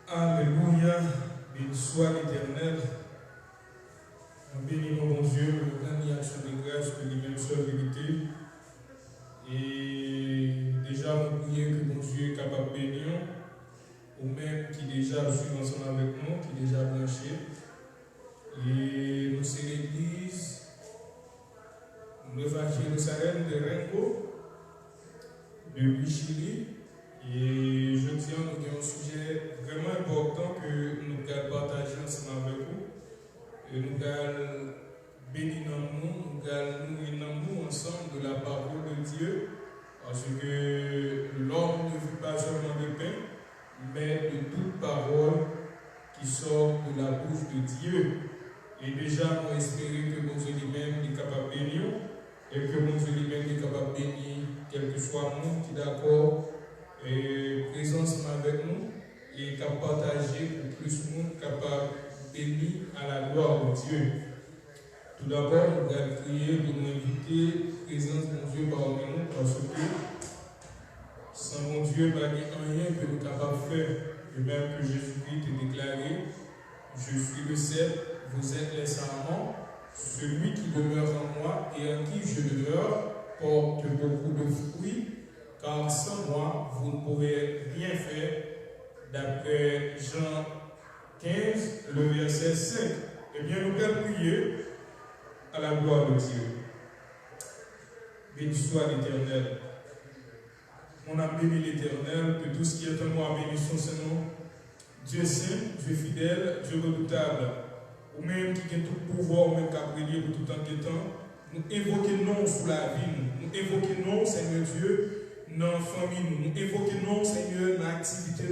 Alléluia, béni soit l'Éternel. Nous bénissons mon Dieu pour la grande action de grâce que lui-même seule vérité. Et déjà, nous prions que mon Dieu est capable de bénir, ou même qui déjà suit ensemble avec nous, qui déjà branché. Et nous, c'est l'église, nous Jérusalem de Rengo, de Chili. Et je tiens, nous avons un sujet vraiment important que nous allons partager ensemble avec vous. Et nous allons bénir nous allons nourrir ensemble de la parole de Dieu. Parce que l'homme ne vit pas seulement de pain, mais de toute parole qui sort de la bouche de Dieu. Et déjà, nous espérons que mon Dieu lui-même est capable de bénir, et que mon Dieu lui-même est capable de bénir, quel que soit le monde qui est d'accord. Et présence avec nous et capable de partager pour plus de monde capable de bénir à la gloire de Dieu. Tout d'abord, nous allons prier pour nous inviter présence de Dieu parmi nous parce que sans mon Dieu, il n'y a rien que nous sommes capables de faire. Et même que Jésus-Christ ait déclaré: je suis le cep, vous êtes les sarments, celui qui demeure en moi et en qui je demeure porte beaucoup de fruits. Car sans moi, vous ne pourrez rien faire, d'après Jean 15, le verset 5. Eh bien, nous allons prier à la gloire de Dieu. Béni soit l'Éternel. On a béni l'Éternel, que tout ce qui est en moi béni son Seigneur. Dieu saint, Dieu fidèle, Dieu redoutable. Ou même qui a tout pouvoir, ou même qui a brillé pour tout en temps. Nous évoquons sous la vie, nous évoquons Seigneur Dieu, dans la famille, nous évoquons, Seigneur, dans l'activité,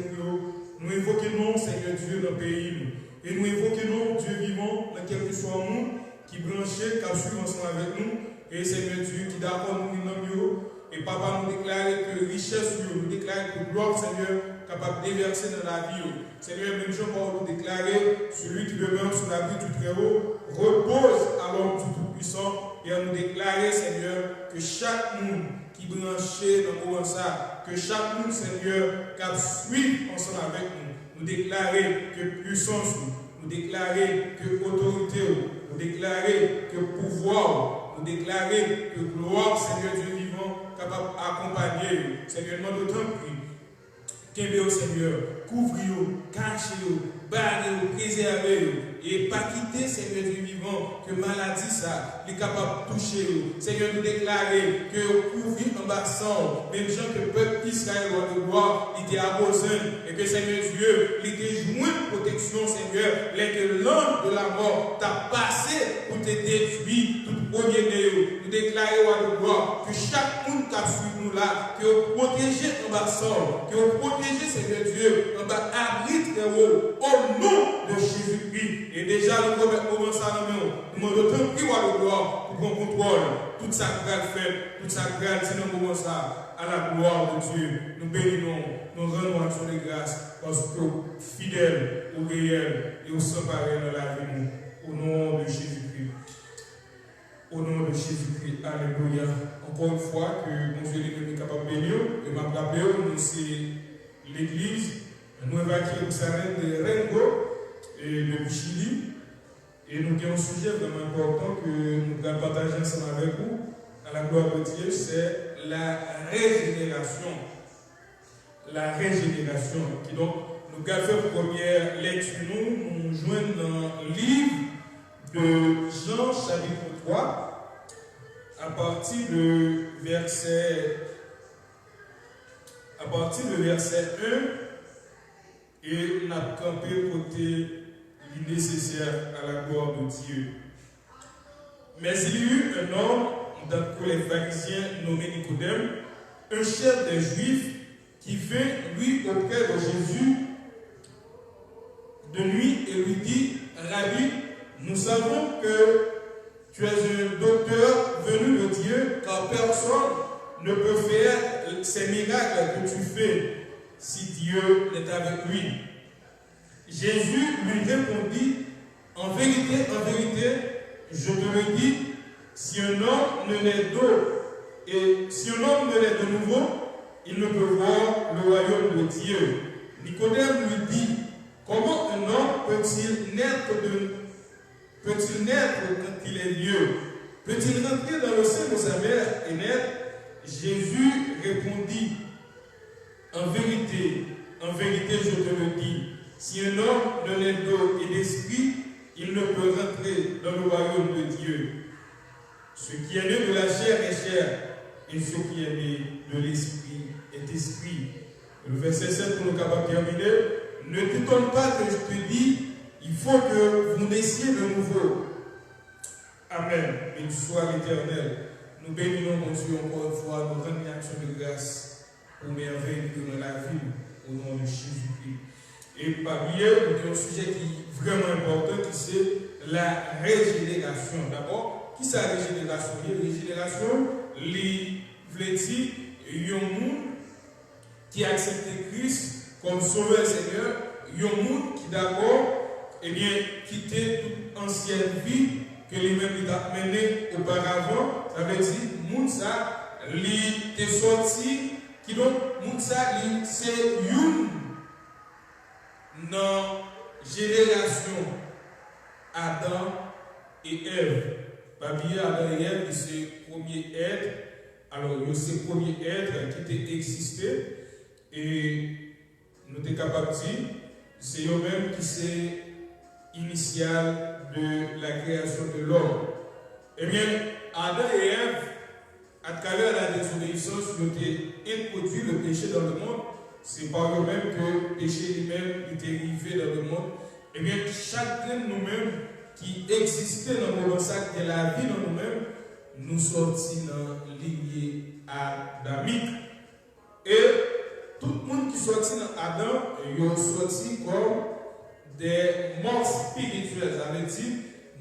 nous évoquons, Seigneur Dieu, dans le pays, et nous évoquons Dieu vivant, dans quel que soit le monde, qui branché, qui suit ensemble avec nous, et Seigneur Dieu, qui d'accord nous dans nous, et Papa nous déclare que richesse, nous déclare que gloire, Seigneur, capable de déverser dans la vie. Seigneur, même Jean-Paul nous déclarer, celui qui demeure sous la vie du Très-Haut, repose à l'homme du Tout-Puissant, et à nous déclarer, Seigneur, que chaque monde qui branché dans le moment ça, que chaque monde, Seigneur, qui suit ensemble avec nous, nous déclarer que puissance, nous déclarer que autorité, nous déclarer que pouvoir, nous déclarer que gloire, Seigneur Dieu vivant, capable d'accompagner, Seigneur, nous d'autant plus. Qu'aimer au Seigneur, couvrir, cacher, barrer, préserver, et pas quitter, Seigneur Dieu vivant, que maladie ça, est capable de toucher. Seigneur, nous déclarer que couvrir en bassin, même gens que le peuple Israël doit de gloire, il était à besoin, et que Seigneur Dieu, il était joint de protection, Seigneur, les que l'ange de la mort t'a passé pour te détruire tout premier né. Nous déclarer à de gloire que chaque monde qui a suivi nous là, que vous protégez en bassin, que vous protégez, Seigneur Dieu, en bas abrite au nom de Jésus-Christ. Et déjà, nous commençons à nous demandons tant pis à la gloire pour qu'on contrôle toute sa grâce faite, toute sa grâce, si nous commençons à la gloire de Dieu. Nous bénissons, nous rendons action de grâce parce que fidèle, au réel et au sans pareil dans la vie, au nom de Jésus-Christ. Au nom de Jésus-Christ, alléluia. Encore une fois, que mon Dieu est capable de bénir, et m'a rappelé, nous c'est l'église, nous évacuons Jérusalem de Rengo et de Chili. Et nous avons un sujet vraiment important que nous allons partager ensemble avec vous, à la gloire de Dieu, c'est la régénération. La régénération. Qui donc, nous allons faire première lecture, nous joignons dans le livre de Jean chapitre 3, à partir de verset 1, et on a campé côté nécessaire à la gloire de Dieu. Mais il y eut un homme dans les pharisiens nommé Nicodème, un chef des Juifs, qui vint lui auprès de Jésus de nuit et lui dit: Rabbi, nous savons que tu es un docteur venu de Dieu, car personne ne peut faire ces miracles que tu fais si Dieu est avec lui. Jésus lui répondit: en vérité, je te le dis, si un homme ne naît d'eau, et si un homme ne naît de nouveau, il ne peut voir le royaume de Dieu. Nicodème lui dit: Comment un homme peut-il naître quand il est vieux? Peut-il rentrer dans le sein de sa mère et naître? Jésus répondit, en vérité, je te le dis, si un homme ne naît d'eau et d'esprit, il ne peut rentrer dans le royaume de Dieu. Ce qui est né de la chair est chair, et ce qui est né de l'esprit est esprit. Le verset 7 pour nous capables de terminer. Ne t'étonne pas que je te dis, il faut que vous naissiez de nouveau. Amen. Et soit l'éternel. Nous bénissons mon Dieu encore une fois, nous rendons une action de grâce pour merveille que dans la vie, au nom de Jésus-Christ. Et parmi eux, nous avons un sujet qui est vraiment important, qui c'est la régénération. D'abord, qui c'est la régénération? La régénération, il veut dire, il y a un monde qui a accepté Christ comme sauveur Seigneur, il y a un monde qui d'abord, quitté toute ancienne vie que lui-même a menée auparavant. Ça veut dire, monde ça, il est sorti, qui donc, monde ça, c'est une dans génération Adam et Ève. Babie Adam et Ève, c'est le premier être. Alors, c'est le premier être qui était existé. Et nous sommes capables de dire, c'est eux-mêmes qui c'est initial de la création de l'homme. Eh bien, Adam et Ève, à travers la désobéissance, ont introduit le péché dans le monde. C'est par eux-mêmes que le péché lui-même est arrivé dans le monde. Eh bien, chacun de nous-mêmes qui existait dans le monde, de la vie dans nous-mêmes, nous sortis dans lignée adamique. Et tout le monde qui sortit dans Adam, ils ont sorti comme des morts spirituels. Ça veut dire,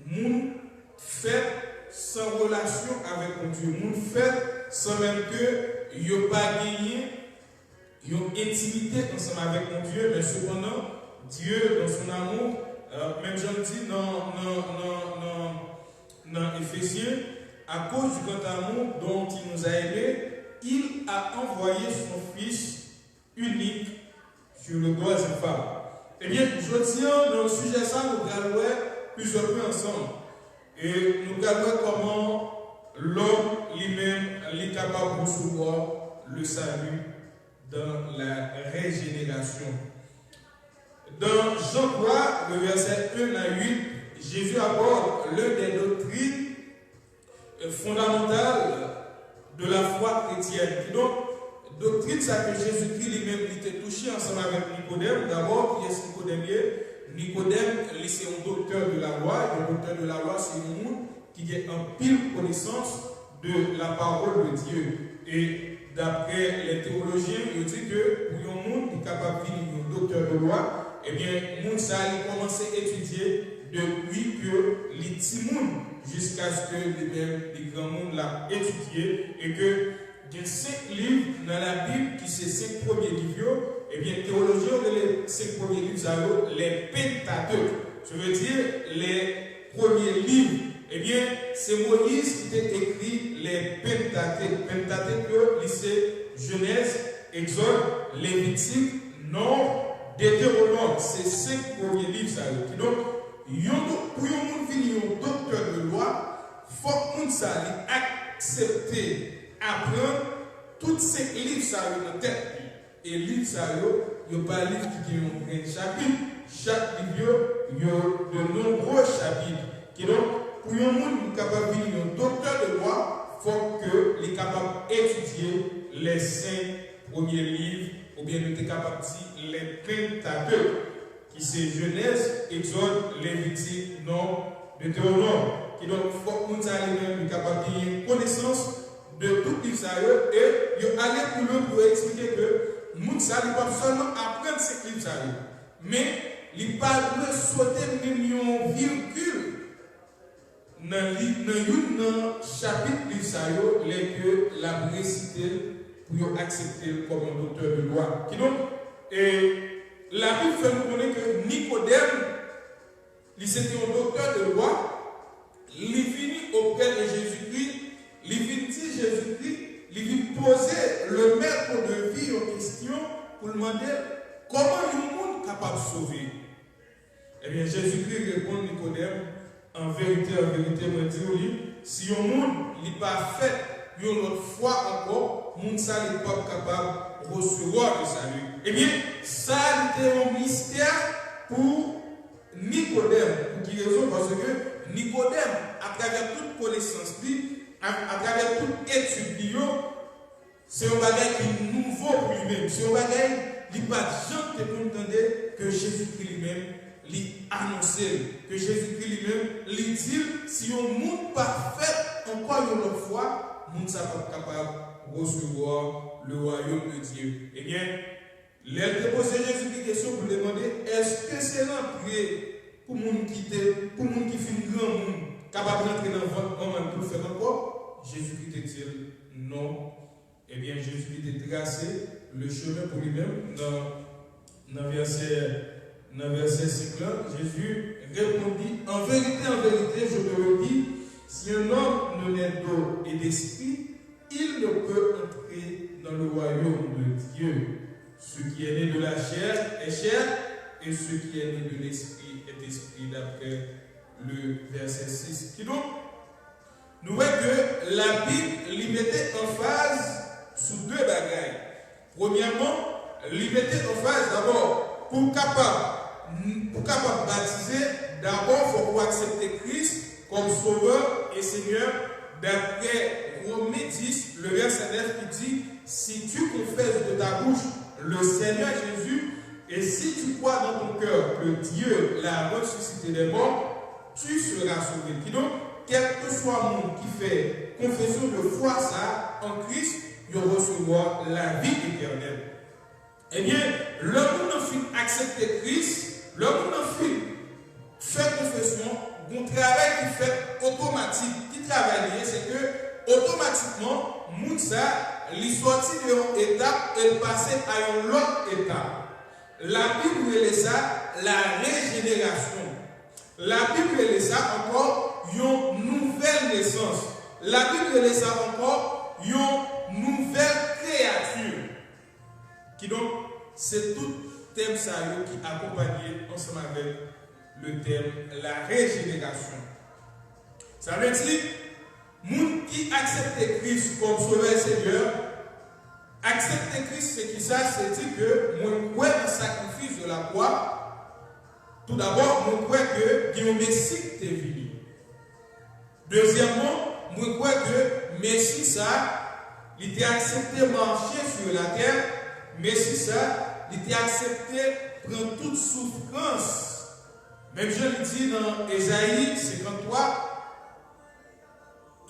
monde fait sans relation avec mon Dieu. Monde fait sans même que ils n'ont pas gagné. Ils ont intimité ensemble avec mon Dieu, mais cependant, Dieu, dans son amour, même Jean dit dans Éphésiens, à cause du grand amour dont il nous a aimés, il a envoyé son Fils unique sur le bois et femme. Eh bien, je tiens dans le sujet ça, nous allons voir plusieurs points ensemble. Et nous allons voir comment l'homme lui-même est capable de recevoir le salut dans la régénération. Dans Jean 3, le verset 1 à 8, Jésus aborde l'une des doctrines fondamentales de la foi chrétienne. Donc, doctrine, ça que Jésus-Christ lui-même était touché ensemble avec Nicodème. D'abord, qui est Nicodème? Nicodème, c'est un docteur de la loi. Le docteur de la loi, c'est un monde qui a en pile connaissance de la parole de Dieu. Et d'après les théologiens, ils disent que pour un monde qui est capable de devenir un docteur de loi, eh bien, monde ça a commencé à étudier depuis que les petits mondes jusqu'à ce que les grands mondes l'ont étudié et que il y a 5 livres dans la Bible qui sont 5 premiers livres, et bien, théologiens, les 5 premiers livres, les Pentateuques. Je veux dire, les premiers livres, eh bien, c'est Moïse qui a écrit les Pentateuques. Pentateuque, c'est Genèse, Exode, Lévitique, Nombre, Deutéronome. C'est 5 premiers livres, ça. Donc, pour un docteur de loi, il faut que ça accepter. Apprendre toutes ces livres ça dans la tête. Et livres ça il n'y a pas de livre qui ont un chapitre. Chaque livre, il y a de nombreux chapitres. Et donc, pour un monde capable de devenir un docteur de loi, il faut qu'il soit capable d'étudier les 5 premiers livres, ou bien il est capable de dire les Pentateuques, qui c'est Genèse, Exode, Lévitique, Nombre, Deutéronome. Et donc, il faut que nous soyons capables de gagner connaissance de tout livre ça et il aller plus loin pour expliquer que nous ne savons pas seulement apprendre ces livres ça mais il pas de sauter même une virgule dans le chapitre livre ça les que la récité pour accepter comme un docteur de loi qui donc et la Bible fait nous connaître que Nicodème il c'était un docteur de loi il est venu auprès de Jésus-Christ. Il vient dire Jésus-Christ, il vient poser le maître de vie en question pour demander comment le monde est capable de sauver. Eh bien, Jésus-Christ répond à Nicodème, en vérité, moi dis oui, si un monde n'est pas fait une autre fois encore, monde ça n'est pas capable de recevoir le salut. Eh bien, ça c'était un mystère pour Nicodème. Pour qui raison? Parce que Nicodème, à travers toute connaissance, à travers toute étude, c'est un bagage qui est nouveau pour lui-même. C'est un bagage qui n'est pas jamais entendre que Jésus-Christ lui-même lui annoncer, que Jésus-Christ lui-même lui dit, si on ne monte pas fait encore une autre fois, nous ne sommes pas capables de recevoir le royaume de Dieu. Eh bien, elle te pose Jésus-Christ question pour demander, est-ce que c'est l'entrée pour les gens qui finissent grand monde, capable d'entrer dans le ventre pour le faire encore? Jésus-Christ te dit non. Eh bien, Jésus-Christ a tracé le chemin pour lui-même dans verset 5 là. Jésus répondit, en vérité, je te le dis, si un homme ne naît d'eau et d'esprit, il ne peut entrer dans le royaume de Dieu. Ce qui est né de la chair est chair, et ce qui est né de l'esprit est esprit, d'après le verset 6. Qui donc, nous voyons que la Bible lui mettait en phase sous deux bagailles. Premièrement, lui mettait en phase d'abord, pour capable baptiser, d'abord, il faut accepter Christ comme sauveur et Seigneur, d'après Romains 10, le verset 9 qui dit, si tu confesses de ta bouche le Seigneur Jésus, et si tu crois dans ton cœur que Dieu l'a ressuscité des morts, tu seras sauvé. Et donc, quel que soit le monde qui fait confession de foi ça en Christ, il recevra la vie éternelle. Eh bien, le monde a fait accepter Christ, le monde a fait confession, un travail qui fait automatique, qui travaille, c'est que automatiquement, monde ça, il sortit de une étape et passé à une autre étape. La Bible est ça, la régénération. La Bible est ça encore, une nouvelle naissance. La Bible est ça encore, une nouvelle créature. Qui donc, c'est tout thème ça qui accompagne ensemble avec le thème la régénération. Ça veut dire, moun qui accepte Christ comme sauveur et Seigneur, accepter Christ, c'est qui ça? C'est dire que moi, crois dans le sacrifice de la croix. Tout d'abord, moi, crois que Dieu Messie est venu. Deuxièmement, moi, crois que Messie, ça, il était accepté marcher sur la terre. Messie, ça, il était accepté prendre toute souffrance. Même je le dis dans Ésaïe 53,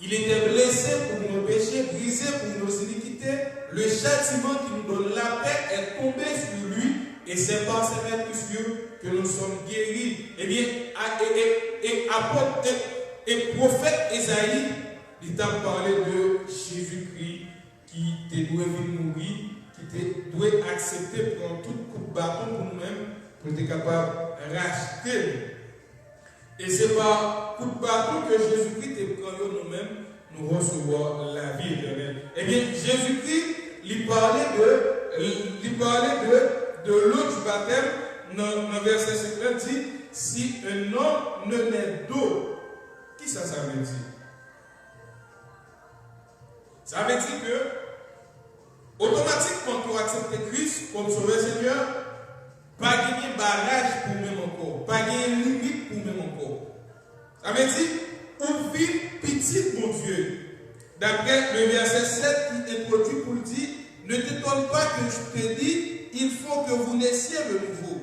il était blessé pour nos péchés, brisé pour nos iniquités. Le châtiment qui nous donne la paix est tombé sur lui, et c'est par ses mains que nous sommes guéris. Eh bien, et prophète Ésaïe, il t'a parlé de Jésus-Christ qui te doit mourir, qui te doit accepter prendre toute coup de bâton pour nous-mêmes, pour être capable de racheter. Et c'est par coup de bâton que Jésus-Christ te prend nous-mêmes, nous recevons la vie éternelle. Eh bien, Jésus-Christ, il parlait de l'eau du baptême, dans le verset 50, dit, si un homme ne naît d'eau, qui ça veut dire? Ça veut dire que, automatiquement, pour accepter Christ comme sauveur Seigneur, pas gagner barrage pour même encore, pas gagner limite pour même encore. Ça veut dire, ouvrir petit mon Dieu. D'après le verset 7 qui introduit pour dire, ne t'étonne pas que je te dis, il faut que vous naissiez de nouveau.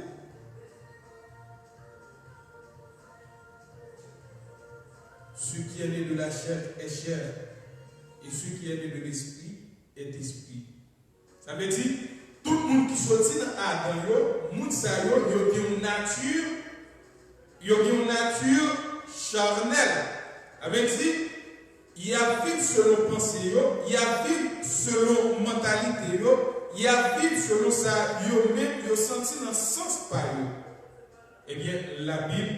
Ce qui est né de la chair est chair, et ce qui est né de l'esprit est esprit. Ça veut dire, tout le monde qui sortit dans Adam, le monde ça a une nature charnelle. Ça veut dire, il y a vivre selon pensée, il y a vivre selon mentalité, il y a vivre selon ça, même, il senti dans le sens par eux. Eh bien, la Bible,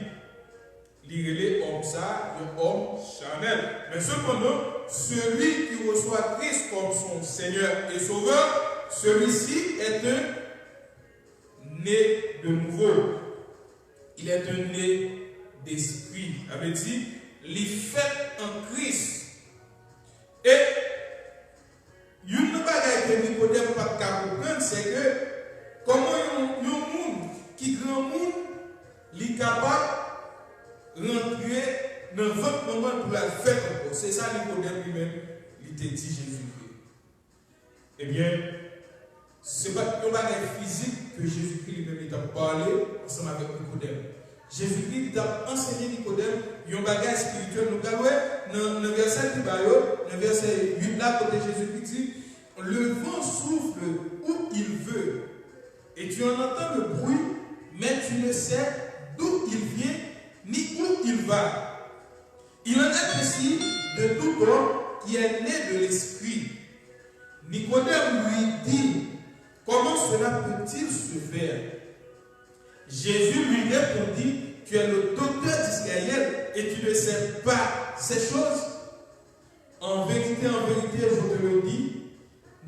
l'irélé homme ça, un homme charnel. Mais cependant, celui qui reçoit Christ comme son Seigneur et Sauveur, celui-ci est un né de nouveau. il est un né d'esprit. Ça veut dire, il est fait en Christ. Et, une bagaille que Nicodème n'a pas comprendre, c'est que, comment un monde qui grand monde, il est capable de rentrer dans votre moment pour la faire encore. C'est ça Nicodème lui-même, il te dit Jésus-Christ. Eh bien, ce n'est pas une bagaille physique que Jésus-Christ lui-même t'a parlé ensemble avec Nicodème. Jésus-Christ t'a enseigné Nicodème une bagaille spirituelle. Nous avons dans le verset qui va, dans le verset 8 là, côté Jésus-Christ dit, le vent souffle où il veut et tu en entends le bruit, mais tu ne sais d'où il vient ni où il va. Il en est ainsi de tout homme qui est né de l'esprit. Nicodème lui dit, comment cela peut-il se faire? Jésus lui répondit, tu es le docteur d'Israël et tu ne sais pas ces choses. En vérité, je te le dis,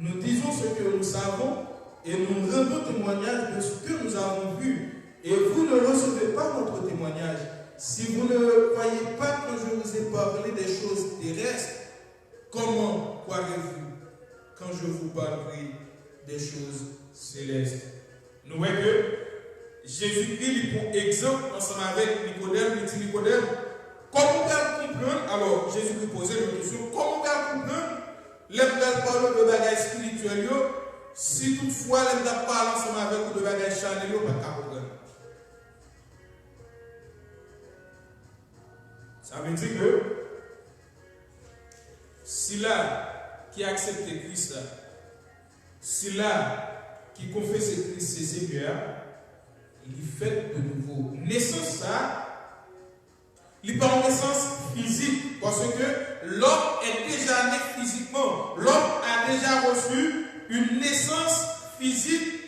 nous disons ce que nous savons et nous rendons témoignage de ce que nous avons vu. Et vous ne recevez pas notre témoignage. Si vous ne croyez pas que je vous ai parlé des choses terrestres, comment croirez-vous quand je vous parlerai des choses célestes? Nous voyons que Jésus-Christ, pour exemple, ensemble avec Nicodème, il dit Nicodème, comment faire comprendre? Alors, Jésus-Christ posait une question, comment faire comprendre? L'homme parle de bagages spirituels, si toutefois l'homme parle ensemble avec vous de bagages charnels, il ne va pas comprendre. Ça veut dire que si là qui accepte Christ, si là qui confesse Christ c'est Seigneur, il fait de nouveau. Naissance ça, il n'est pas une naissance physique, parce que l'homme est déjà né physiquement. L'homme a déjà reçu une naissance physique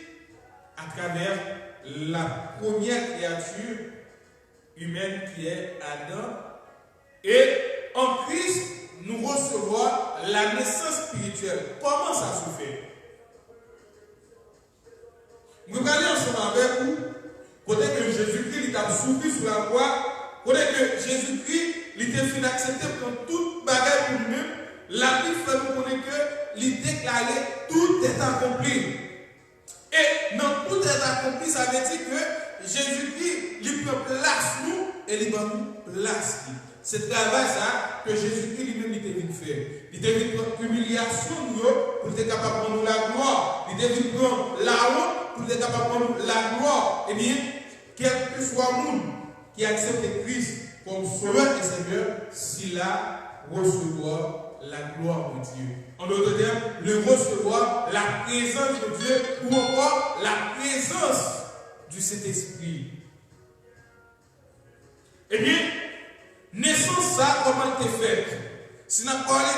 à travers la première créature humaine qui est Adam. Et en Christ, nous recevons la naissance spirituelle. Comment ça se fait? Nous allons ensemble avec vous. Peut-être que Jésus-Christ a souffert sur la croix. Peut-être que Jésus-Christ était fait d'accepter comme toute bagarre pour lui-même. La Bible fait nous connaître que il déclarait tout est accompli. Et dans tout est accompli, ça veut dire que Jésus-Christ lui prend place nous et il va nous place. C'est le travail ça que Jésus-Christ lui-même était venu faire. Il était venu prendre l'humiliation pour être capable de prendre la gloire. Il était venu prendre la honte pour être capable de prendre la gloire. Eh bien, quel que soit le monde qui accepte Christ comme sauveur et Seigneur, s'il a recevoir la gloire de Dieu. En d'autres termes, le recevoir la présence de Dieu ou encore la présence du Saint-Esprit. Eh bien, naissance, ça, comment elle est faite? Si on a parlé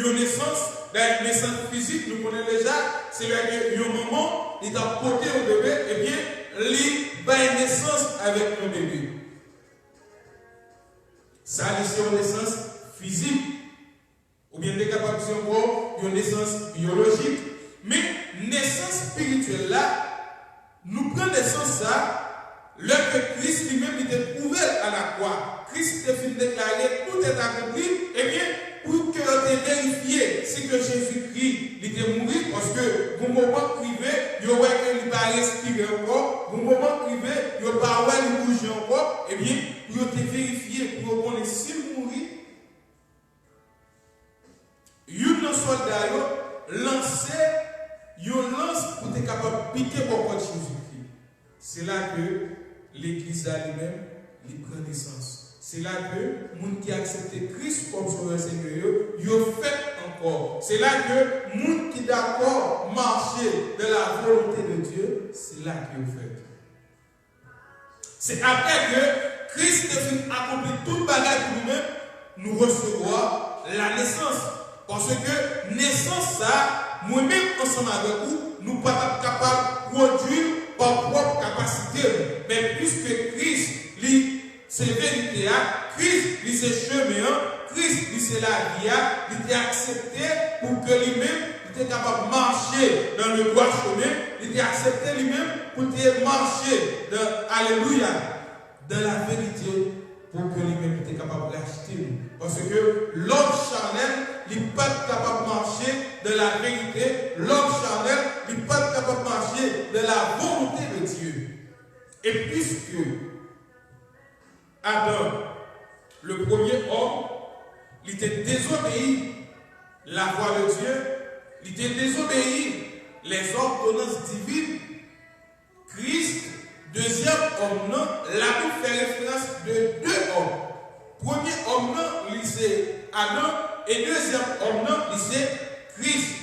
de naissance physique, nous connaissons déjà, c'est le moment, il a porté au bébé, eh bien, il a une naissance avec un bébé. Ça, c'est une naissance physique. Ou bien des capable de encore une naissance biologique. Mais naissance spirituelle là, nous prenons naissance ça, lorsque Christ lui-même était ouvert à la croix. Christ était déclaré, tout est accompli, et bien, pour que vous vérifié, c'est que Jésus-Christ était mort, parce que au moment privé, il y aurait qu'il pas respirer encore, au moment privé, il n'y aurait pas bouger encore, et bien, pour te vérifier, pour connaître s'il mourit, un soldat lançait une lance pour être capable de piquer pour Jésus-Christ. C'est là que l'Église elle-même prend naissance. C'est là que les gens qui acceptent Christ comme sauveur Seigneur, ils fait encore. C'est là que les gens qui d'accord marcher de la volonté de Dieu, c'est là qu'ils fait. C'est après que Christ a accompli toute bagarre pour nous-mêmes, nous recevons la naissance. Parce que naissance, ça, nous-mêmes ensemble avec vous, nous ne sommes pas capables de produire par propre capacité. Mais puisque Christ, c'est la vérité, Christ, c'est le chemin, Christ, c'est la vie, il est accepté pour que lui-même, il est capable de marcher dans le droit chemin, il est accepté lui-même pour marcher dans Alléluia, dans la vérité pour que lui-même soit capable d'acheter. Parce que l'homme charnel, il n'est pas capable de marcher de la vérité. L'homme charnel, il n'est pas capable de marcher de la volonté de Dieu. Et puisque Adam, le premier homme, il était désobéi la voix de Dieu, il était désobéi les ordonnances divines, Christ, deuxième homme, non, la Bible fait référence de deux hommes. Premier homme, non, c'est Adam, et deuxième homme, non, c'est Christ.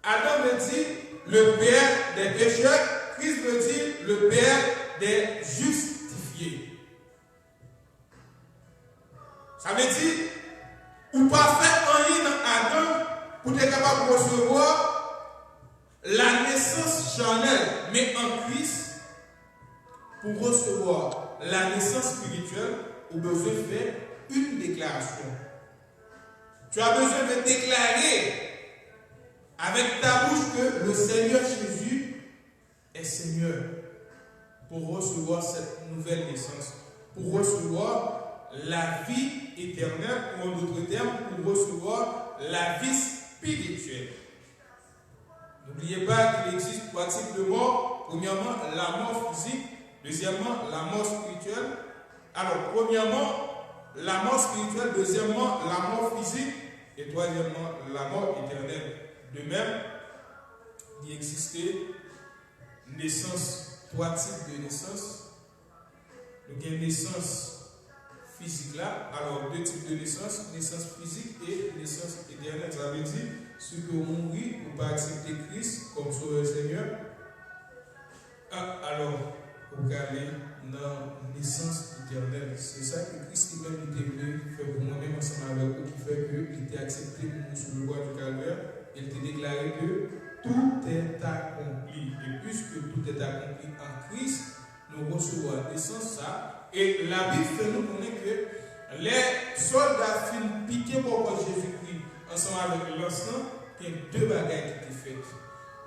Adam veut dire le père des pécheurs, Christ veut dire le père des justifiés. Ça veut dire, ou pas faire un dans Adam pour être capable de recevoir la naissance charnelle, mais en Christ, pour recevoir la naissance spirituelle, on a besoin de faire une déclaration. Tu as besoin de déclarer avec ta bouche que le Seigneur Jésus est Seigneur pour recevoir cette nouvelle naissance, pour recevoir la vie éternelle, ou en d'autres termes, pour recevoir la vie spirituelle. N'oubliez pas qu'il existe trois types de mort. Premièrement, la mort physique. Deuxièmement, la mort spirituelle. Alors, premièrement, la mort spirituelle. Deuxièmement, la mort physique. Et troisièmement, la mort éternelle. De même, il existait naissance, trois types de naissance. Donc, il y a une naissance physique là. Alors, deux types de naissance physique et naissance éternelle. Ça veut dire, ceux qui ont mouru pour ne pas accepter Christ comme sauveur Seigneur, alors, vous allez dans la naissance éternelle. C'est ça que Christ lui-même était venu faire pour moi-même ensemble avec vous, qui fait qu'il était accepté pour nous sur le bois du calvaire. Il était déclaré que tout est accompli. Et puisque tout est accompli en Christ, nous recevons la naissance ça. Et la Bible fait nous connaître que les soldats finissent piquer pour Jésus-Christ ensemble avec l'enfant, il y a deux bagages qui étaient faites.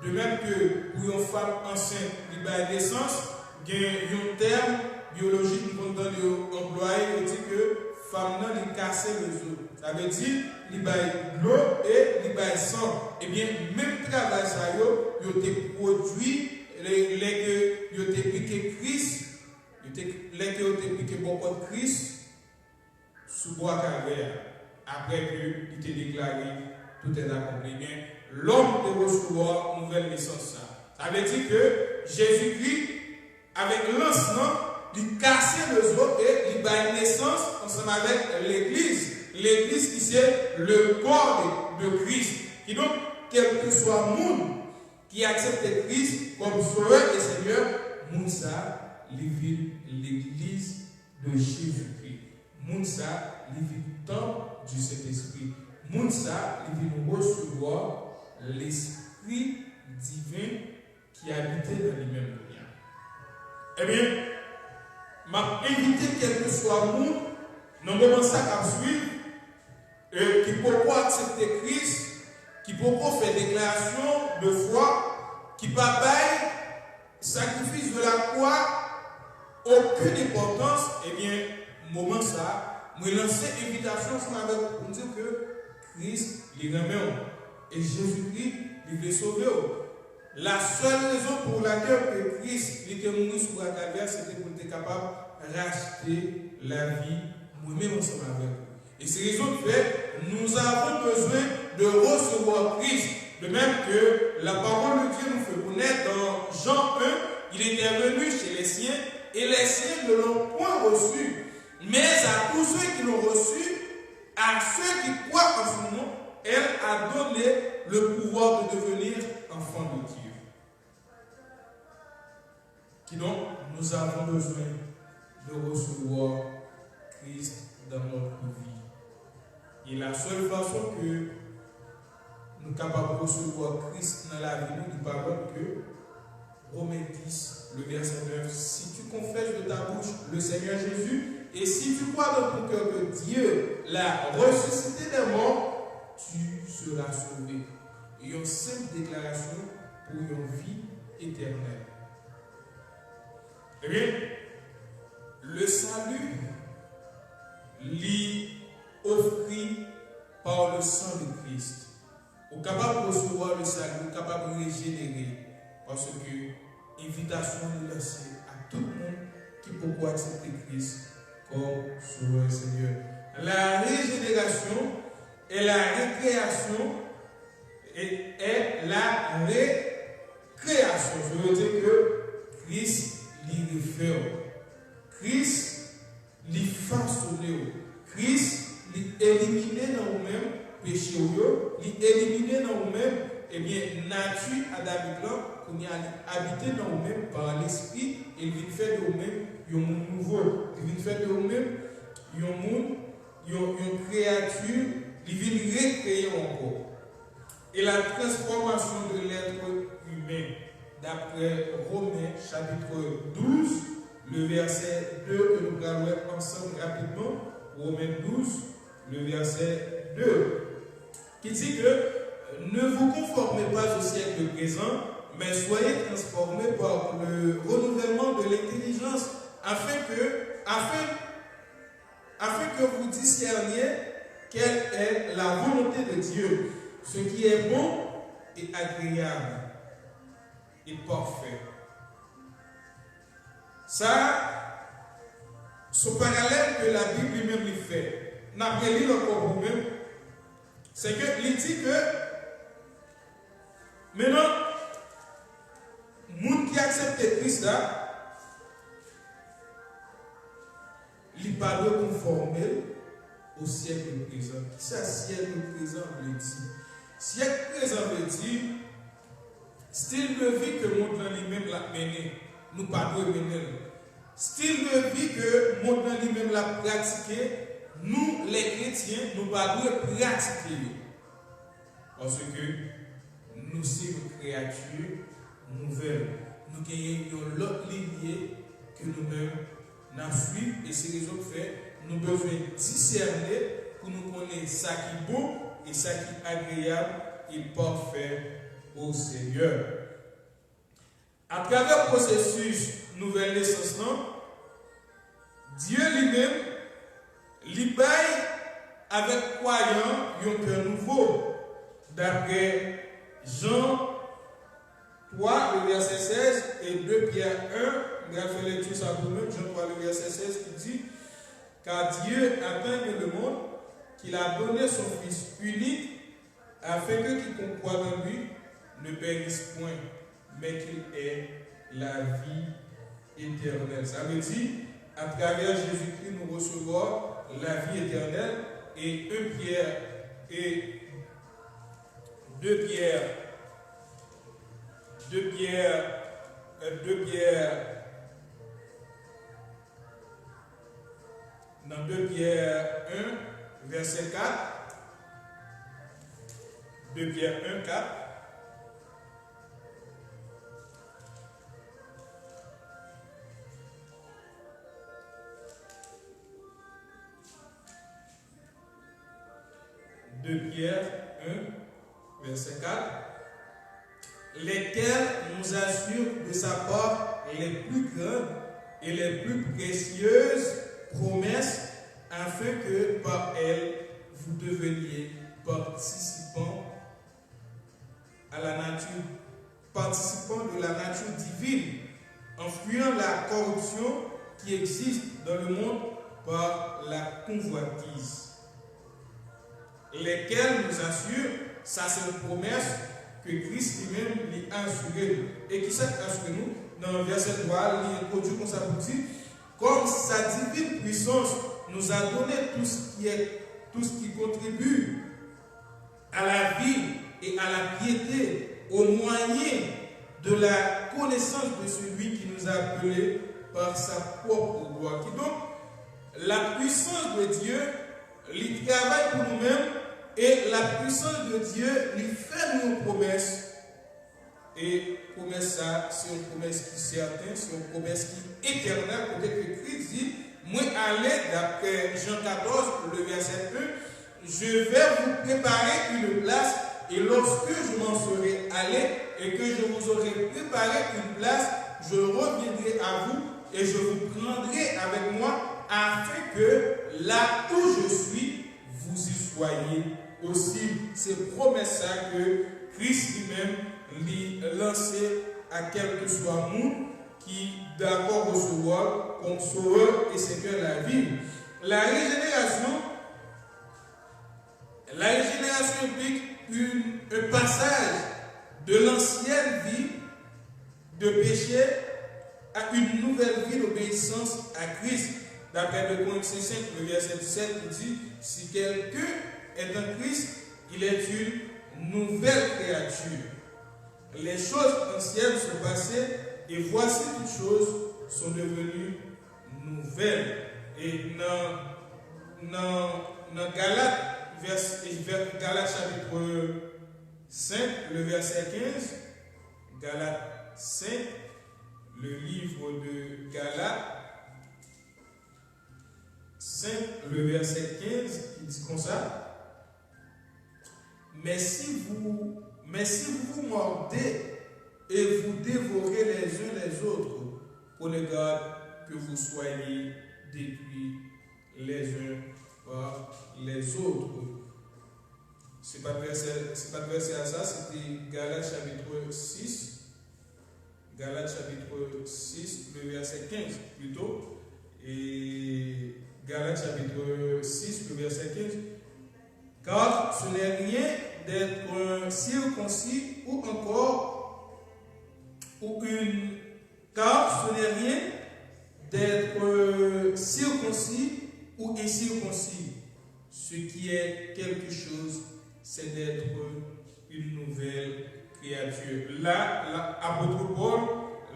De même que pour une femme enceinte, il y a une naissance, il y a un terme biologique qu'on donne employé qui dit que femme n'a cassé le os. Ça veut dire il y a de l'eau et il y a du sang. Et bien, même travail, ça y a été produit, les que il a été piqué Christ, les que ont été piqué beaucoup de Christ sous bois calvaire. Après qu'il était déclaré, tout est accompli. L'homme de recevoir une nouvelle naissance. Ça veut dire que Jésus-Christ, avec l'enseignement, il cassait le os et il a une naissance ensemble avec l'Église. L'Église qui c'est le corps de Christ. Qui donc, quel que soit le monde qui accepte Christ comme sauveur et Seigneur, Mounsa, l'Église de Jésus-Christ. Mounsa, le temple du Saint-Esprit. Mounsa, il vient recevoir l'Esprit divin qui habitait dans lui-même. Eh bien, m'a invité quel que soit le monde, dans le moment ça qu'à suivre, qui peut pas accepter Christ, qui peut pas faire déclaration de foi, qui peut pas sacrifice de la croix, aucune importance, eh bien, moment ça, me lancer invitation pour me dire que Christ les remet. Et Jésus-Christ les sauver. La seule raison pour laquelle Christ était mort sur la calvaire, c'était pour être capable de racheter la vie, nous-mêmes ensemble avec vous. Et c'est raison de fait, nous avons besoin de recevoir Christ. De même que la parole de Dieu nous fait connaître dans Jean 1, il était venu chez les siens, et les siens ne l'ont point reçu. Mais à tous ceux qui l'ont reçu, à ceux qui croient en son nom, elle a donné le pouvoir de devenir enfants de Dieu. Qui donc, nous avons besoin de recevoir Christ dans notre vie. Et la seule façon que nous sommes capables de recevoir Christ dans la vie, nous parlons que Romains 10, le verset 9, si tu confesses de ta bouche le Seigneur Jésus, et si tu crois dans ton cœur que Dieu l'a ressuscité des morts, tu seras sauvé. Et une simple déclaration pour une vie éternelle. Eh bien, le salut lui offrit par le sang de Christ. Vous êtes capable de recevoir le salut, vous êtes capable de régénérer. Parce que l'invitation est laissée à tout le monde qui peut accepter Christ comme Sauveur et Seigneur. La régénération et la récréation est la récréation. Je veux dire que Christ l'y réfère. Christ l'y façonne. Christ l'y élimine dans vous-même péché, l'y élimine dans vous-même, eh bien, nature adamique là, qu'on y a habité dans vous-même par l'esprit, et il vient faire de vous-même un monde nouveau. Il vient faire de vous-même un monde, une créature, il vient recréer encore. Et la transformation de l'être humain, d'après Romains chapitre 12, le verset 2 que nous allons voir ensemble rapidement, Romains 12, le verset 2, qui dit que ne vous conformez pas au siècle présent, mais soyez transformés par le renouvellement de l'intelligence, afin que vous discerniez quelle est la volonté de Dieu, ce qui est bon et agréable et parfait. Ça, ce parallèle que la Bible lui-même lui fait, n'a pas lu encore vous-même, c'est qu'il dit que maintenant, les gens qui acceptent Christ là, ils ne pas conformer au siècle présent. Qui c'est le siècle présent veut dire? Siècle présent veut dire style de vie que le monde lui-même l'a mené, nous ne pas mener. Style de vie que le monde lui-même l'a pratiqué, nous les chrétiens, nous ne pas pratiquer. Parce que nous sommes une créature nouvelle. Nous avons l'autre lignée que nous-mêmes n'avons fui. Et c'est raison que fait, nous devons discerner pour nous connaître ce qui est beau et ce qui est agréable et parfait au Seigneur. À travers le processus nouvelle naissance, Dieu lui-même libère avec croyant un cœur nouveau. D'après Jean 3, le verset 16 et 2 Pierre 1, nous avons fait lecture ça pour nous, Jean 3, le verset 16 qui dit: car Dieu a tant aimé le monde qu'il a donné son Fils unique afin que quiconque croit en lui ne périsse point, mais qu'il ait la vie éternelle. Ça veut dire, à travers Jésus-Christ, nous recevons la vie éternelle. Et 1 Pierre et 2 Pierre 1, verset 4, 2 Pierre 1, 4, Pierre 1, verset 4, lesquels nous assurent de sa part les plus grandes et les plus précieuses promesses, afin que par elles vous deveniez participants à la nature, participants de la nature divine, en fuyant la corruption qui existe dans le monde par la convoitise. Lesquels nous assurent, ça c'est une promesse que Christ lui-même lui a assuré. Et qui s'est assuré nous? Dans le verset 3, il introduit comme ça pour dire, comme sa divine puissance nous a donné tout ce qui contribue à la vie et à la piété, au moyen de la connaissance de celui qui nous a appelés par sa propre gloire. Qui donc, la puissance de Dieu, il travaille pour nous-mêmes, et la puissance de Dieu lui fait nous une promesse. Et promesse ça, c'est une promesse qui est certaine, c'est une promesse qui est éternelle. Peut-être que Christ dit, moi allez, d'après Jean 14, le verset 1, je vais vous préparer une place, et lorsque je m'en serai allé et que je vous aurai préparé une place, je reviendrai à vous et je vous prendrai avec moi, afin que là où je suis, vous y soyez aussi. C'est promesse ça que Christ lui-même lui lançait à quel que soit monde qui d'accord recevoir comme sauveur et Seigneur la vie. La régénération implique un passage de l'ancienne vie de péché à une nouvelle vie d'obéissance à Christ. D'après 2 Corinthiens 5, le verset 17, il dit, si quelqu'un est en Christ, il est une nouvelle créature. Les choses anciennes sont passées et voici toutes choses sont devenues nouvelles. Et dans Galates chapitre 5, le verset 15, Galates 5, le livre de Galates 5, le verset 15, qui dit comme ça, mais si vous vous mordez et vous dévorez les uns les autres, prenez garde que vous soyez détruits les uns par les autres. C'est pas de verset à ça, c'était Galates chapitre 6. Galates chapitre 6, le verset 15 plutôt. Et Galates chapitre 6, le verset 15. Car ce n'est rien d'être circoncis ou encore car ce n'est rien d'être circoncis ou incirconcis. Ce qui est quelque chose, c'est d'être une nouvelle créature. Là, l'apôtre Paul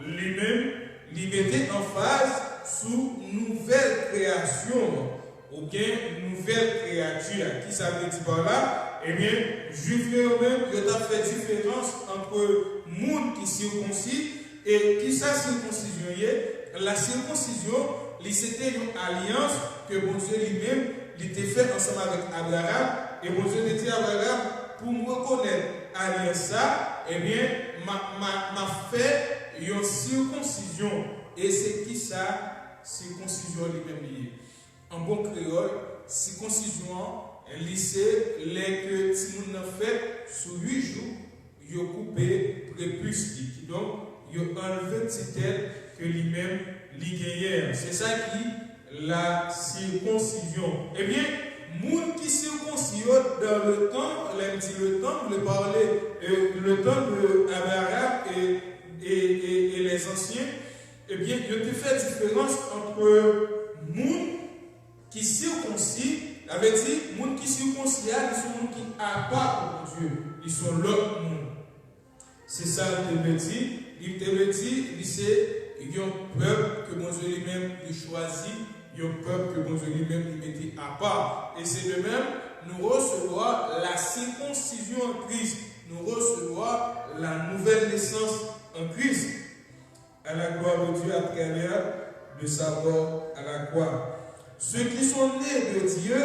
lui-même l'y mettait en phase sous nouvelle création ou bien nouvelle créature. Qui ça veut dire par là? Eh bien, juif eux-mêmes, ils ont fait différence entre monde qui circoncis et qui ça circoncision. La circoncision, c'était une alliance que bon Dieu lui-même l'était fait ensemble avec Abraham. Et bon Dieu dit à Abraham, pour me reconnaître alliance ça, eh bien, m'a fait une circoncision. Et c'est qui ça? Circoncision lui-même lié. En bon créole, circoncision, lycée, les que si nous l'avons fait sous 8 jours, il a coupé prépuce. Donc, il a enlevé petit tête que lui-même l'y gagnait. C'est ça qui la circoncision. Eh bien, moun qui circoncis dans le temps, le temps de parler, le temps de Abraham et les anciens, eh bien, il y a une différence entre moun qui circoncis, avait dit, moun qui circoncis, ils sont moun qui appartent pour Dieu, ils sont l'autre moun. C'est ça qu'il te dit. Il te dit, il y a un peuple que mon Dieu lui-même a choisi, il y a un peuple que mon Dieu lui-même lui mettait à part. Et c'est de même, nous recevons la circoncision en Christ, nous recevons la nouvelle naissance en Christ, à la gloire de Dieu à travers de sa mort à la croix. Ceux qui sont nés de Dieu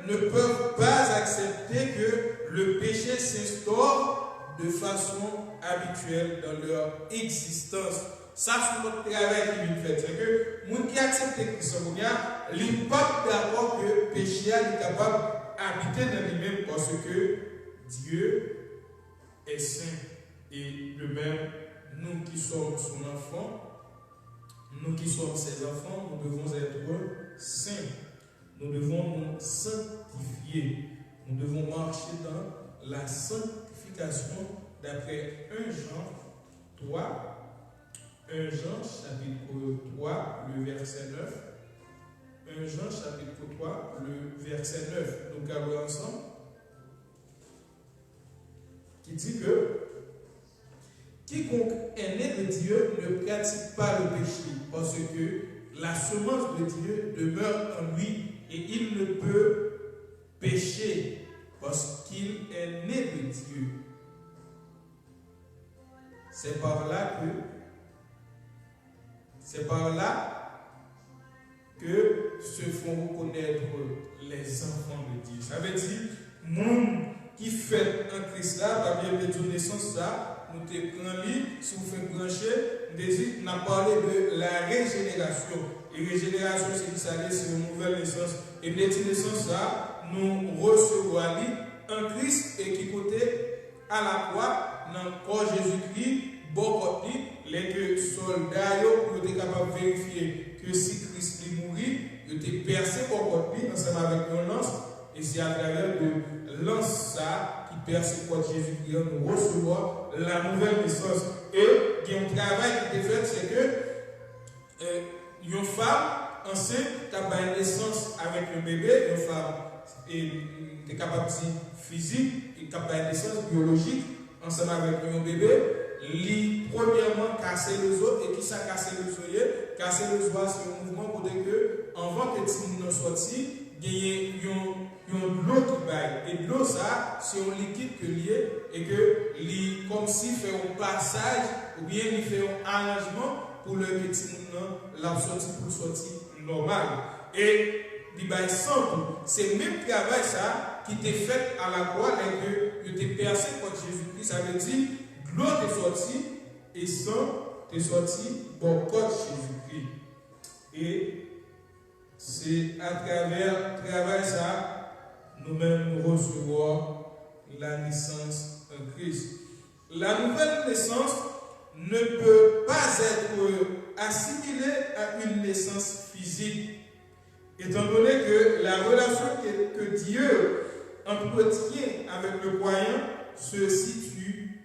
ne peuvent pas accepter que le péché s'instaure de façon habituelle dans leur existence. Ça, c'est notre travail qui nous fait. C'est que les gens qui acceptent Christ, ils ne sont pas d'accord que le péché est capable d'habiter dans lui-même parce que Dieu est saint. Et de même, nous qui sommes son enfant, nous qui sommes ses enfants, nous devons être saints. Nous devons nous sanctifier. Nous devons marcher dans la sanctification d'après 1 Jean 3. 1 Jean chapitre 3, le verset 9. 1 Jean chapitre 3, le verset 9. Nous regardons ensemble. Qui dit que quiconque est né de Dieu ne pratique pas le péché, parce que la semence de Dieu demeure en lui et il ne peut pécher parce qu'il est né de Dieu. C'est par là que se font reconnaître les enfants de Dieu. Ça veut dire, monde qui fait en Christ là, par bien de naissance là, nous te prenons si vous faites brancher, nous avons parlé de la régénération. Et régénération, c'est qui ça, c'est une nouvelle naissance. Et de naissance là, nous recevons en Christ et qui côté à la croix, dans le corps Jésus-Christ, bon les que soldats pour être capable de vérifier que si Christ est mort, il était percé pour côté ensemble avec une lance. Et c'est à travers de lance ça qui perce pour Jésus-Christ, nous recevons la nouvelle naissance. Et il y a un travail qui est fait, c'est que une femme enceinte qui a une naissance avec le bébé, une femme est capable de physique et qui a une naissance biologique ensemble avec un bébé, lui premièrement casser les os et qui ça casser les os, casser les os c'est un mouvement pour dire que avant que tu n'en sorti, il y a de l'eau qui baille et de l'eau ça c'est un liquide que lié et que lui comme si fait un passage ou bien il fait un arrangement pour le petit monde la sortie pour sortir normal et il baille simple c'est même travail ça qui t'est fait à la croix et que tu t'es percé par Jésus-Christ ça veut dire l'eau t'est sortie et sang t'est sorti bon code Jésus-Christ et c'est à travers le travail ça nous-mêmes nous recevons la naissance en Christ. La nouvelle naissance ne peut pas être assimilée à une naissance physique, étant donné que la relation que Dieu entretient avec le croyant se situe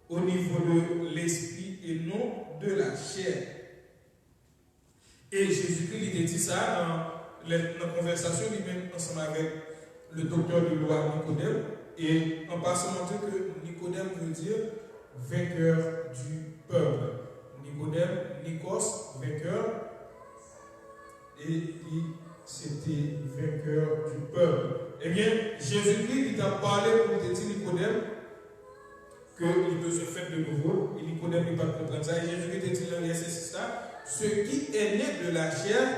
au niveau de l'esprit et non de la chair. Et Jésus-Christ il dit ça dans la conversation lui-même ensemble avec le docteur de loi Nicodème. Et en passant à dire que Nicodème veut dire vainqueur du peuple. Nicodème, Nikos, vainqueur. Et puis c'était vainqueur du peuple. Eh bien, Jésus-Christ il a parlé pour te dire Nicodème qu'il peut se faire de nouveau. Et Nicodème n'est pas comprendre ça. Et Jésus-Christ te dit dans le verset 6 là, ce qui est né de la chair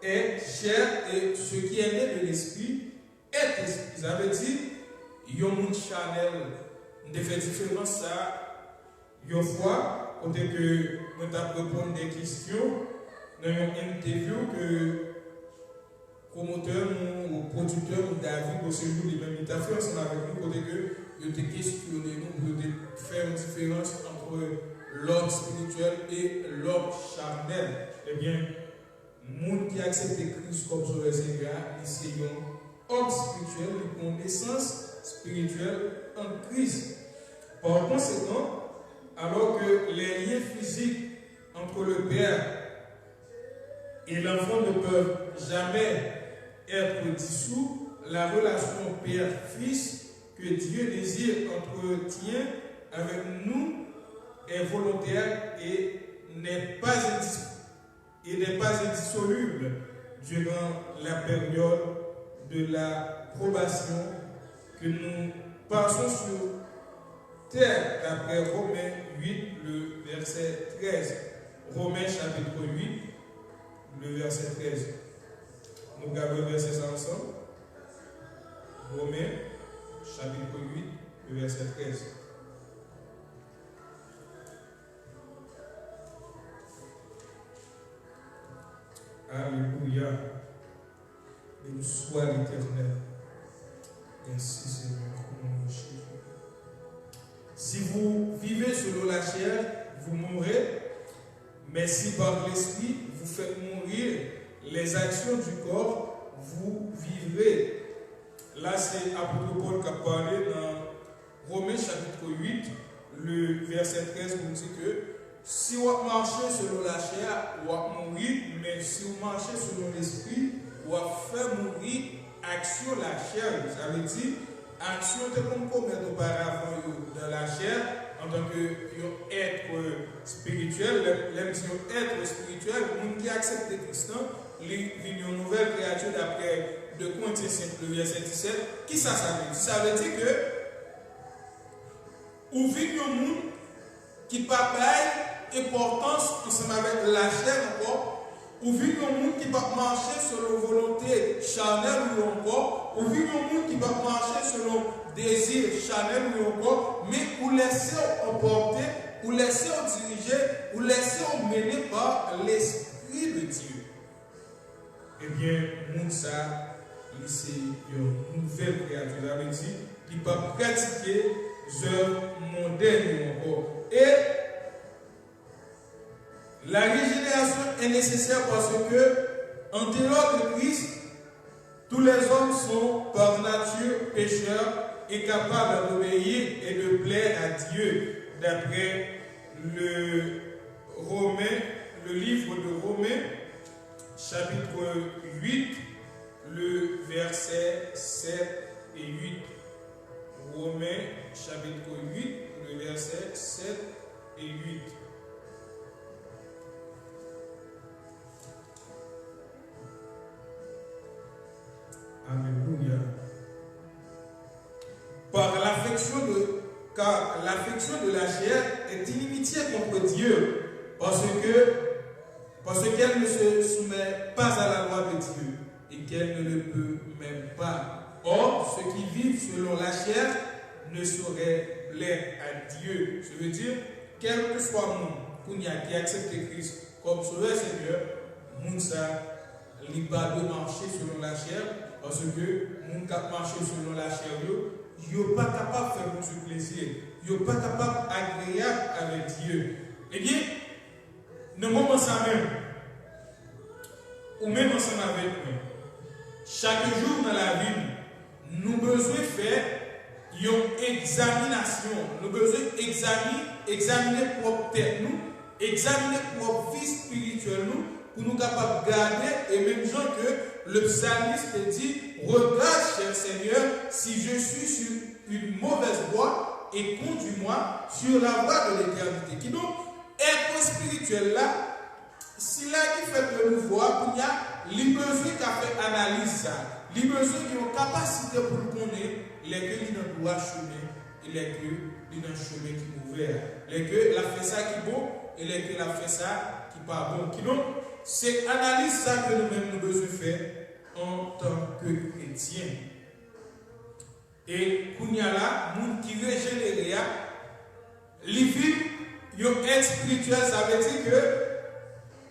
est chair et ce qui est né de l'esprit est esprit. Ça veut dire, il y a un monde charnel, on fait différence ça. Une fois, quand que nous avons répondu des questions, dans une interview que promoteur ou producteur ou David au séjour de même il a fait ensemble avec nous, côté que il a questionné nous pour faire une différence entre l'homme spirituel et l'homme charnel. Eh bien, monde qui accepte Christ comme sauveur Seigneur, c'est un homme spirituel, une connaissance spirituelle en Christ. Par conséquent, alors que les liens physiques entre le Père et l'enfant ne peuvent jamais être dissous, la relation Père-Fils que Dieu désire entretient avec nous est volontaire et n'est pas indissoluble durant la période de la probation que nous passons sur terre d'après Romains 8, le verset 13. Romains chapitre 8, le verset 13. Nous regardons le verset ensemble. Romains chapitre 8, le verset 13. Alléluia. Béni soit l'Éternel. Merci Seigneur. Si vous vivez selon la chair, vous mourrez. Mais si par l'Esprit vous faites mourir les actions du corps, vous vivrez. Là, c'est apôtre Paul qui a parlé dans Romains chapitre 8, le verset 13, pour dire que si vous marchez selon la chair, vous mourir, mais si vous marchez selon l'esprit, vous faites mourir action la chair. Ça veut dire, action de comme commettre auparavant dans la chair, en tant qu'être spirituel, l'être spirituel, le monde qui accepte Christ, il y a une nouvelle créature d'après 2 Corinthiens 5, le verset 17. Qui ça veut dire? Ça veut dire que vous vivez un monde qui n'a pas d'importance ensemble avec la chair encore, ou vivre un monde qui va marcher selon volonté charnelle ou encore, ou vivre un monde qui va marcher selon désir charnel ou encore, mais ou laisser emporter, ou laisser diriger, ou laisser mener par l'Esprit de Dieu. Eh bien, monde ça, c'est une nouvelle créature. Ça veut dire qu'il va pratiquer les œuvres mondaines ou encore. Et la régénération est nécessaire parce que, en dehors de Christ, tous les hommes sont par nature pécheurs et capables d'obéir et de plaire à Dieu, d'après le livre de Romains, chapitre 8, le verset 7 et 8. Romains, chapitre 8, le verset 7 et 8. Alléluia. Car l'affection de la chair est inimitié contre Dieu, parce qu'elle ne se soumet pas à la loi de Dieu et qu'elle ne le peut même pas. Or, ceux qui vivent selon la chair ne sauraient plaire à Dieu. Ça veut dire, quel que soit le monde qui accepte Christ comme sauveur Seigneur, moun ça, il pas de marcher selon la chair, parce que moun qui marche selon la chair, il n'est pas capable de faire beaucoup de plaisir, il n'est pas capable d'agréable avec Dieu. Eh bien, dans le moment ça même, ou même ensemble avec nous, chaque jour dans la vie, nous avons besoin de faire une examination, nous avons besoin d'examiner propre tête nous, examiner propre vie spirituelle nous, pour nous capables de garder, et même gens que le psalmiste dit, regarde, cher Seigneur, si je suis sur une mauvaise voie et conduis-moi sur la voie de l'éternité. Qui donc, être spirituel là, si là qui fait que nous voyons, il y a les besoins qui a fait analyse ça, les besoins qui ont capacité pour nous connaître les que qui dans le droit chemin et les que qui dans le chemin qui est ouvert, les que la fait ça qui est bon et les que la fait ça qui n'est pas bon. Qui donc, c'est analyse ça que nous-mêmes nous besoin faire en tant que chrétiens. Et Kounia là, moun qui régénéré, les vies, être spirituel, ça veut dire que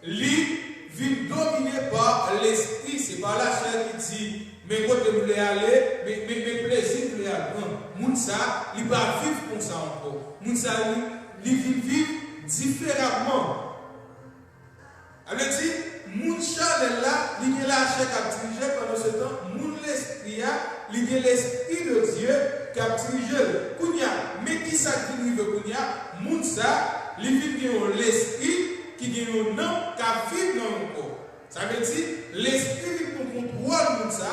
les vies dominées par l'esprit, c'est pas la chair qui dit, mais quand je voulais aller, mes plaisirs voulaient aller. Non, moun ça, il va vivre comme ça encore. Moun ça, il vit différemment. Elle dit, moun charnel là, il y a la chair qui a dirigé pendant ce temps, moun l'esprit, il y a l'esprit de Dieu qui a dirigé. Kounia, mais qui ça qui arrive Kounia, moun ça, il y a l'esprit qui a un nom qui a vécu dans le corps. Ça veut dire, l'esprit qui contrôle moun ça,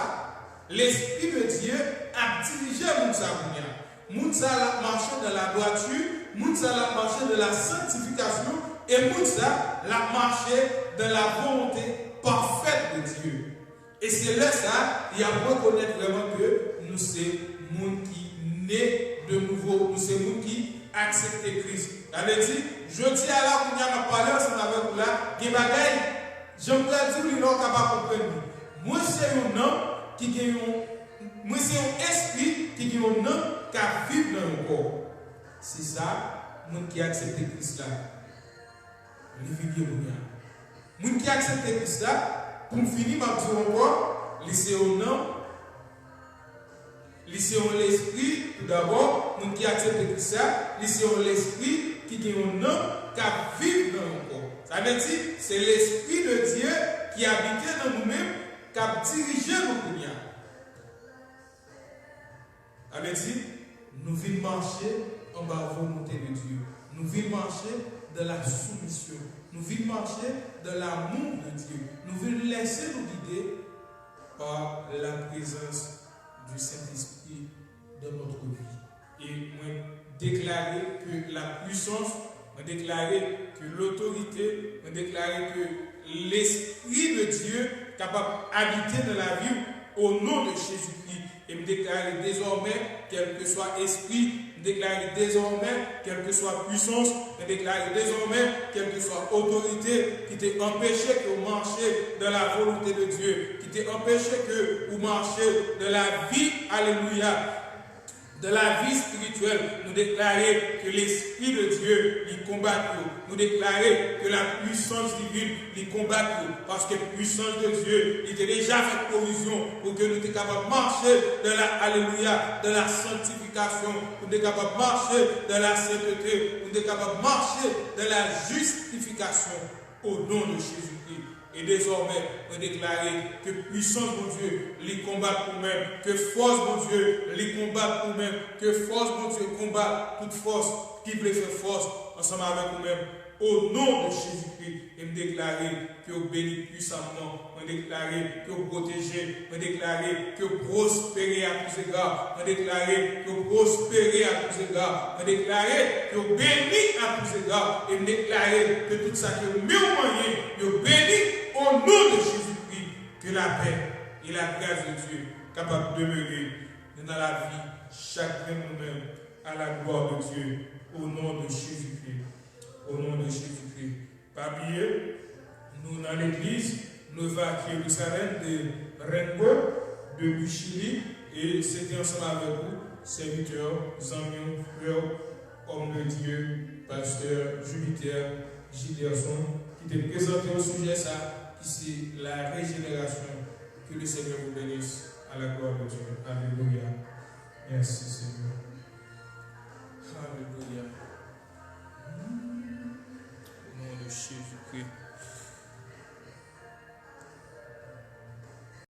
l'esprit de Dieu a dirigé moun ça Kounia. Moun ça a marché dans la droiture, moun ça a marché de la sanctification, et moun ça a marché de la volonté parfaite de Dieu. Et c'est là ça, il y a reconnaître vraiment que nous sommes des gens qui naissent de nouveau, nous sommes des gens qui acceptent Christ. Elle dit, je dis à la qu'on a parlé ensemble avec vous là, qui bagaille, j'aimerais dire qu'ils n'ont pas comprendre. Moi c'est un homme qui a moi c'est un esprit qui a un homme qui a vécu dans le corps. C'est ça, nous qui acceptent Christ là. Les viviers nous qui acceptent Christ là, pour finir, je vais dire encore, lycée au nom, lycée au l'esprit, tout d'abord, nous qui acceptent Christ là, lycée au l'esprit qui est un nom qui vit dans nous corps. Ça veut dire, c'est l'esprit de Dieu qui habite dans nous-mêmes, qui a dirigé nos cognacs. Ça veut dire, nous vivons marcher en bas de la volonté de Dieu. Nous vivons marcher de la soumission. Nous vivons marcher de l'amour de Dieu. Nous voulons laisser nous guider par la présence du Saint-Esprit dans notre vie. Et moi, déclarer que la puissance, moi, déclarer que l'autorité, moi, déclarer que l'Esprit de Dieu est capable d'habiter dans la vie au nom de Jésus-Christ. Et me déclarer désormais, quel que soit esprit, me déclarer désormais, quelle que soit puissance, me déclarer désormais, quelle que soit autorité qui t'ait empêché que vous marchiez dans la volonté de Dieu, qui t'ait empêché que vous marchiez de la vie, alléluia, de la vie spirituelle, nous déclarer que l'Esprit de Dieu lui combat nous déclarer que la puissance divine lui combat parce que la puissance de Dieu il était déjà fait provision pour que nous soyons capables de marcher dans la alléluia, de la sanctification, nous sommes capables de marcher dans la sainteté, nous sommes capables de marcher dans la justification au nom de Jésus-Christ. Et désormais, on déclarer que puissance, mon Dieu, les combat pour même, que force, mon Dieu, les combat pour même, que force, mon Dieu, combat toute force qui veut faire force ensemble avec nous-mêmes. Au nom de Jésus-Christ, et me déclarer que vous bénissez puissamment, me déclarer que vous protégez, me déclarer que vous prospérez à tous égards, me déclarer que vous prospérez à tous égards, me déclarer que vous bénissez à tous égards, et me déclarer que tout ça que vous mettez au moyen, vous bénissez au nom de Jésus-Christ, que la paix et la grâce de Dieu capable de demeurer dans la vie, chacun de nous-mêmes, à la gloire de Dieu, au nom de Jésus-Christ. Au nom de Jésus-Christ. Parmi eux, nous dans l'église, nous va à Jérusalem de Rengo, de Buchili, et c'était ensemble avec vous, serviteurs, amis, frères, hommes de Dieu, pasteur Jupiter, Giderson, qui te présenté au sujet ça, qui c'est la régénération. Que le Seigneur vous bénisse à la gloire de Dieu. Alléluia. Merci Seigneur.